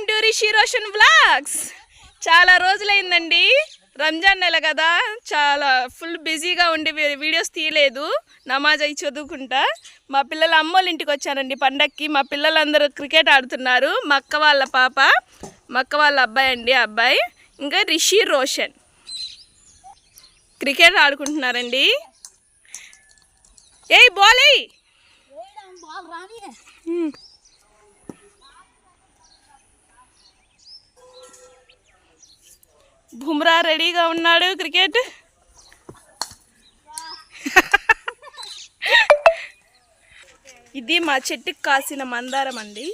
Welcome to Rishi Roshan vlogs. చాలా రోజులైందండి, రంజాన్ నెల కదా, చాలా ఫుల్ బిజీగా ఉండి వీడియోస్ తీయలేదు. నమాజ్ అయి చదువుకుంటా మా పిల్లల అమ్మోళ్ళ ఇంటికి వచ్చానండి పండక్కి. మా పిల్లలందరూ క్రికెట్ ఆడుతున్నారు. మా అక్క వాళ్ళ పాప, మా అక్క వాళ్ళ అబ్బాయి అండి, అబ్బాయి ఇంకా రిషి రోషన్ క్రికెట్ ఆడుకుంటున్నారండి. ఏయ్ బాలే, బుమ్రా రెడీగా ఉన్నాడు క్రికెట్. ఇది మా చెట్టుకి కాసిన మందారం అండి.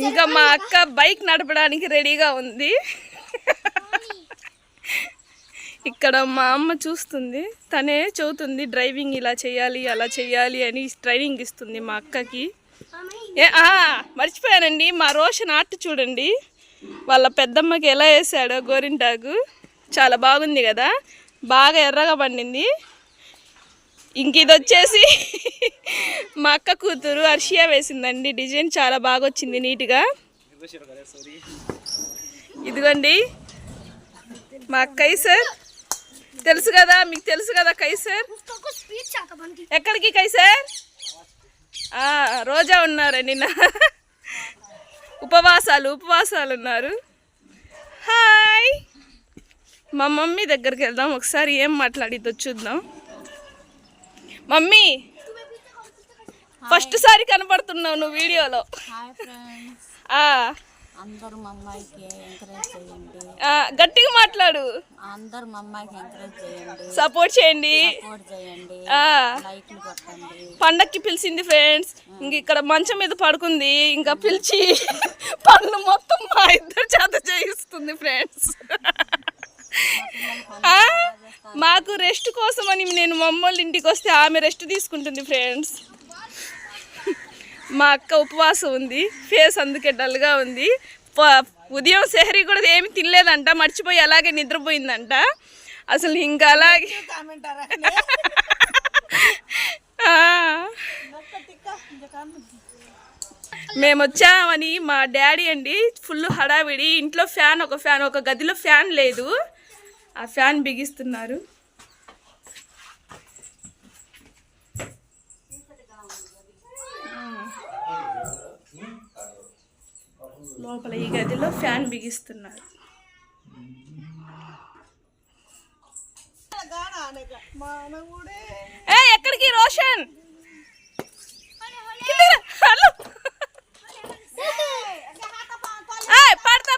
ఇంకా మా అక్క బైక్ నడపడానికి రెడీగా ఉంది. ఇక్కడ మా అమ్మ చూస్తుంది, తనే చదువుతుంది డ్రైవింగ్, ఇలా చేయాలి అలా చేయాలి అని ట్రైనింగ్ ఇస్తుంది మా అక్కకి. మర్చిపోయానండి, మా రోషన్ ఆర్ట్ చూడండి, వాళ్ళ పెద్దమ్మకి ఎలా వేసాడో గోరింటాకు. చాలా బాగుంది కదా, బాగా ఎర్రగా పండింది. ఇంక ఇది వచ్చేసి మా అక్క కూతురు అర్షియా వేసిందండి. డిజైన్ చాలా బాగా వచ్చింది, నీట్గా. ఇదిగోండి మా కైసర్, తెలుసు కదా మీకు, తెలుసు కదా కైసర్. ఎక్కడికి కైసర్? రోజా ఉన్నారండి, ఉపవాసాలు ఉన్నారు. హాయ్, మా మమ్మీ దగ్గరికి వెళ్దాం, ఒకసారి ఏం మాట్లాడిద్దో చూద్దాం. మమ్మీ, ఫస్ట్ సారి కనపడుతున్నావు నువ్వు వీడియోలో. అందరూ మా అమ్మాయికి ఎంకరేజ్ చేయండి, గట్టిగా మాట్లాడు. అందరూ మా అమ్మాయికి ఎంకరేజ్ చేయండి, సపోర్ట్ చేయండి, లైక్లు కొట్టండి. పండక్కి పిలిచింది ఫ్రెండ్స్, ఇంక ఇక్కడ మంచం మీద పడుకుంది, ఇంకా పిలిచి పనులు మొత్తం మా ఇద్దరు చేత చేయిస్తుంది ఫ్రెండ్స్. మాకు రెస్ట్ కోసమని నేను మా అమ్మోళ్ళ ఇంటికి వస్తే ఆమె రెస్ట్ తీసుకుంటుంది ఫ్రెండ్స్. మా అక్క ఉపవాసం ఉంది, ఫేస్ అందుకే డల్గా ఉంది. ఉదయం సెహరీ కూడా ఏమి తినలేదంట, మర్చిపోయి అలాగే నిద్రపోయిందంట. అసలు ఇంకా అలాగే మేము వచ్చామని మా డాడీ అండి ఫుల్ హడావిడి. ఇంట్లో ఒక గదిలో ఫ్యాన్ లేదు, ఆ ఫ్యాన్ బిగిస్తున్నారు. లోపల ఈ గదిలో ఫ్యాన్ బిగిస్తున్నారు. ఎక్కడికి రోషన్?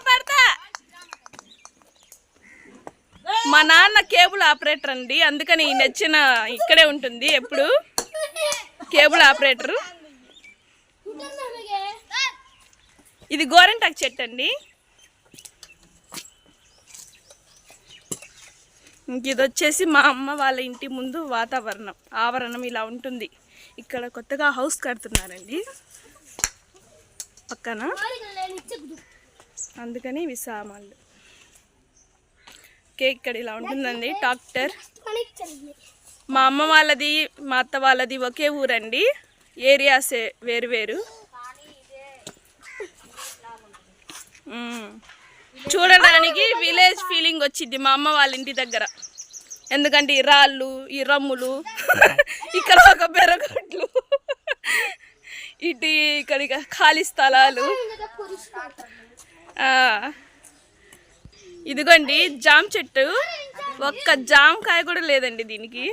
పడతా. మా నాన్న కేబుల్ ఆపరేటర్ అండి, అందుకని నచ్చిన ఇక్కడే ఉంటుంది ఎప్పుడు, కేబుల్ ఆపరేటర్. ఇది గోరింటాకు చెట్టు అండి. ఇంక ఇది వచ్చేసి మా అమ్మ వాళ్ళ ఇంటి ముందు ఆవరణం ఇలా ఉంటుంది. ఇక్కడ కొత్తగా హౌస్ కడుతున్నారండి పక్కన, అందుకని ఇవి సామాన్లు. కేక్ ఇక్కడ ఇలా ఉంటుందండి. ట్రాక్టర్. మా అమ్మ వాళ్ళది మా అత్త వాళ్ళది ఒకే ఊరండి, ఏరియాసే వేరు. చూడడానికి విలేజ్ ఫీలింగ్ వచ్చింది మా అమ్మ వాళ్ళ ఇంటి దగ్గర. ఎందుకంటే ఈ రాళ్ళు, ఈ రమ్ములు, ఇక్కడ ఒక బెరగొడ్లు, ఇక్కడ ఖాళీ స్థలాలు. ఇదిగోండి జామ చెట్టు, ఒక్క జామకాయ కూడా లేదండి దీనికి.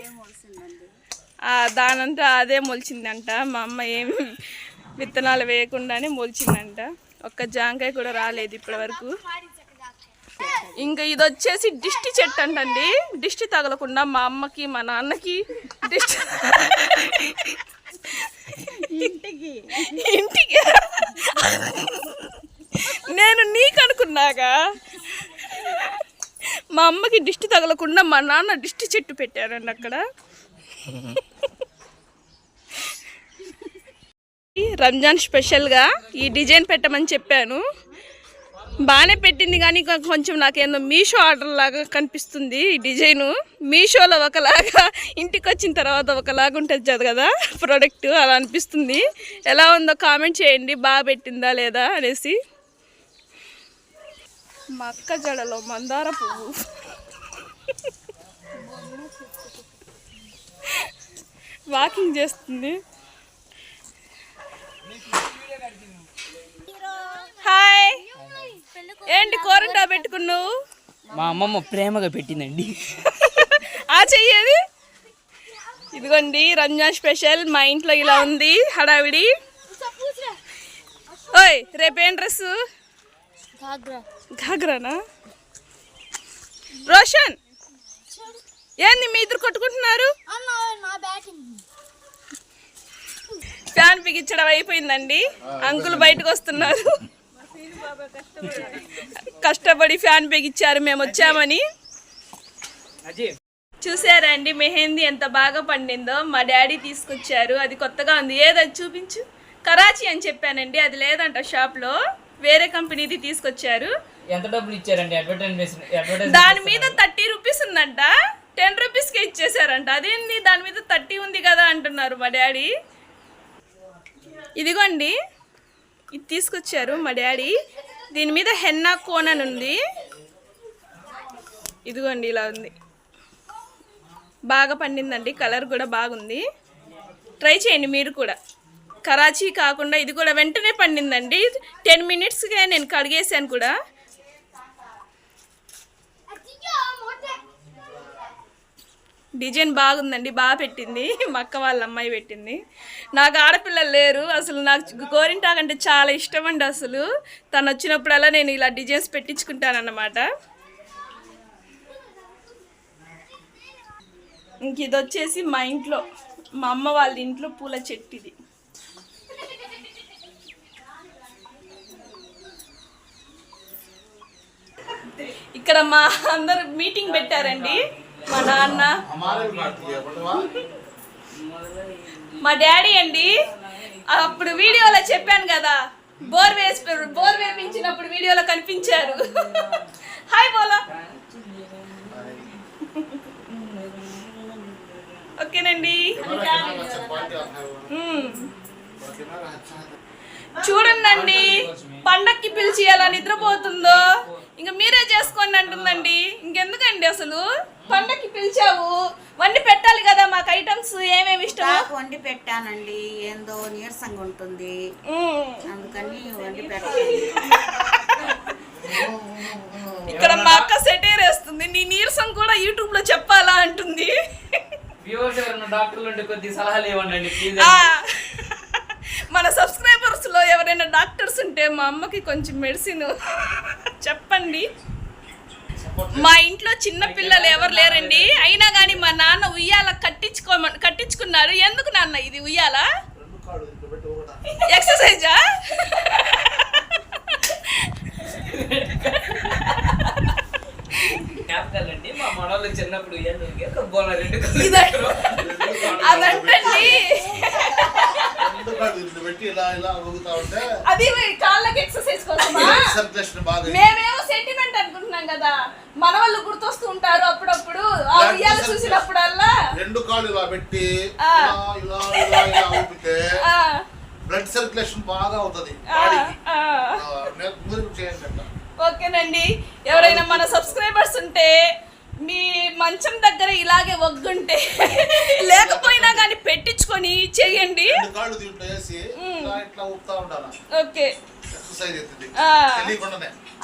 దానంతా అదే మొలిచిందంట. మా అమ్మ ఏమి విత్తనాలు వేయకుండానే మొలిచిందంట. ఒక్క జామకాయ కూడా రాలేదు ఇప్పటి వరకు. ఇంకా ఇది వచ్చేసి దిష్టి చెట్టు అంటండి. దిష్టి తగలకుండా మా అమ్మకి మా నాన్నకి దిష్టి ఇంటికి నేను నీకు అనుకున్నాగా, మా అమ్మకి దిష్టి తగలకుండా మా నాన్న దిష్టి చెట్టు పెట్టారండి అక్కడ. రంజాన్ స్పెషల్గా ఈ డిజైన్ పెట్టమని చెప్పాను, బాగానే పెట్టింది. కానీ కొంచెం నాకేందో మీషో ఆర్డర్ లాగా కనిపిస్తుంది ఈ డిజైను. మీషోలో ఒకలాగా, ఇంటికి వచ్చిన తర్వాత ఒకలాగా ఉంటుంది కదా ప్రోడక్ట్, అలా అనిపిస్తుంది. ఎలా ఉందో కామెంట్ చేయండి, బాగా పెట్టిందా లేదా అనేసి. మా అక్క జడలో మందార పువ్వు. వాకింగ్ చేస్తుంది. హాయ్, ఏంటి కూరంటా పెట్టుకున్నావు? మా అమ్మమ్మ ప్రేమగా పెట్టిందండి. ఆ చెయ్యేది. ఇదిగోండి రంజాన్ స్పెషల్. మా ఇంట్లో ఇలా ఉంది హడావిడి. ఓయ్ రేపేం డ్రెస్సు? ఘాగ్రానా? రోషన్ ఏంది మీ ఇద్దరు కొట్టుకుంటున్నారు? ఫ్యాన్ బిగించడం అయిపోయిందండి. అంకుల్ బయటకు వస్తున్నారు. కష్టపడి ఫ్యాన్ బిగించారు మేము వచ్చామని. చూసారా అండి మెహందీ ఎంత బాగా పండిందో? మా డాడీ తీసుకొచ్చారు. అది కొత్తగా ఉంది. ఏదని చూపించు. కరాచీ అని చెప్పానండి, అది లేదంట షాప్లో, వేరే కంపెనీది తీసుకొచ్చారు. ఎంత డబ్బులు ఇచ్చారండి అడ్వర్టైజ్మెంట్? దాని మీద 30 రూపీస్ ఉందంట, 10 రూపీస్కే ఇచ్చేసారంట. అదేంది దాని మీద 30 ఉంది కదా అంటున్నారు మా డాడీ. ఇదిగోండి ఇది తీసుకొచ్చారు మా డాడీ. దీని మీద హెన్నా కోన్ అని ఉంది. ఇదిగోండి ఇలా ఉంది. బాగా పండిందండి, కలర్ కూడా బాగుంది. ట్రై చేయండి మీరు కూడా. కరాచీ కాకుండా ఇది కూడా వెంటనే పండిందండి. 10 మినిట్స్గా నేను కడిగేసాను కూడా. డిజైన్ బాగుందండి, బాగా పెట్టింది. మా అక్క వాళ్ళ అమ్మాయి పెట్టింది. నాకు ఆడపిల్లలు లేరు. అసలు నాకు గోరింటాకు అంటే చాలా ఇష్టం అండి. అసలు తను వచ్చినప్పుడల్లా నేను ఇలా డిజైన్స్ పెట్టించుకుంటానన్నమాట. ఇంక ఇది వచ్చేసి మా ఇంట్లో, మా అమ్మ వాళ్ళ ఇంట్లో పూల చెట్టు ఇది. ఇక్కడ మా అందరు మీటింగ్ పెట్టారండి. మా నాన్న, మా డాడీ అండి. అప్పుడు వీడియోలో చెప్పాను కదా, బోర్ వేపించినప్పుడు వీడియోలో కనిపించారు. హాయ్ బోలా. ఓకేనండి. చూడండి పండక్కి పిలిచి ఎలా నిద్రపోతుందో. ఇంకా మీరే చేసుకోండి అంటుందండి. ఇంకెందుకండి అసలు పండక్కి పిలిచావు, వండి పెట్టాలి కదా మాకు ఐటమ్స్. ఏమేమి ఇష్టం? వండి పెట్టానండి, ఏందో నీరసంగా ఉంటుంది అందుకని వండి పెట్టాను. ఇక్కడ మా అక్క సెటైర్ వేస్తుంది. నీ నీరసం కూడా యూట్యూబ్ లో చెప్పాలా అంటుంది. మన సబ్స్క్రైబర్స్ లో ఎవరైనా డాక్టర్స్ ఉంటే మా అమ్మకి కొంచెం మెడిసిన్ చెప్పండి. మా ఇంట్లో చిన్న పిల్లలు ఎవరు లేరండి. అయినా కానీ మా నాన్న ఉయ్యాల కట్టించుకున్నాడు. ఎందుకు నాన్న ఇది ఉయ్యాల? ఎక్సర్సైజా? మా మనోళ్ళు చిన్నప్పుడు అదంటండి. అది కాళ్ళకి ఎక్సర్సైజ్ కోసమా? మేమేమో సెంటిమెంట్ అనుకుంటున్నాం కదా, మన వాళ్ళు గుర్తొస్తూ ఉంటారు అప్పుడప్పుడు. ఆ ఉయ్యాల చూసినప్పుడల్లా 2 కాళ్ళు ఇలా పెట్టి ఊపితే బ్లడ్ సర్క్యులేషన్ బాగా అవుతుంది. ఓకేనండి. ఎవరైనా మన సబ్స్క్రైబర్స్ ఉంటే మీ మంచం దగ్గర ఇలాగే ఒగ్గుంటే లేకపోయినా కానీ పెట్టించుకొని చెయ్యండి. ఓకే,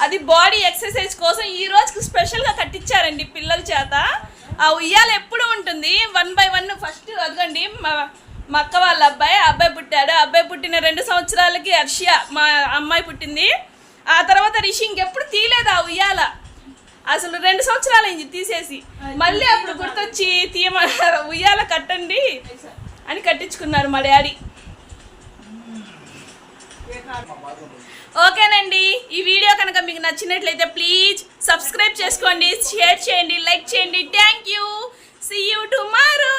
అది బాడీ ఎక్సర్సైజ్ కోసం ఈ రోజుకి స్పెషల్ గా కట్టించారండి పిల్లల చేత. ఆ ఉయ్యాల ఎప్పుడు ఉంటుంది 1 by 1. ఫస్ట్ అదిగండి మా అక్క వాళ్ళ అబ్బాయి పుట్టాడు. అబ్బాయి పుట్టిన 2 సంవత్సరాలకి హర్షియా మా అమ్మాయి పుట్టింది. ఆ తర్వాత రిషి ఇంకెప్పుడు తీయలేదు ఆ ఉయ్యాల. అసలు 2 సంవత్సరాలు అయింది తీసేసి. మళ్ళీ అప్పుడు గుర్తొచ్చి తీయమన్నారు, ఉయ్యాల కట్టండి అని కట్టించుకున్నారు మా డాడీ. ఓకేనండి, ఈ వీడియో కనుక మీకు నచ్చినట్లయితే ప్లీజ్ సబ్స్క్రైబ్ చేసుకోండి, షేర్ చేయండి, లైక్ చేయండి. Thank you. See you tomorrow.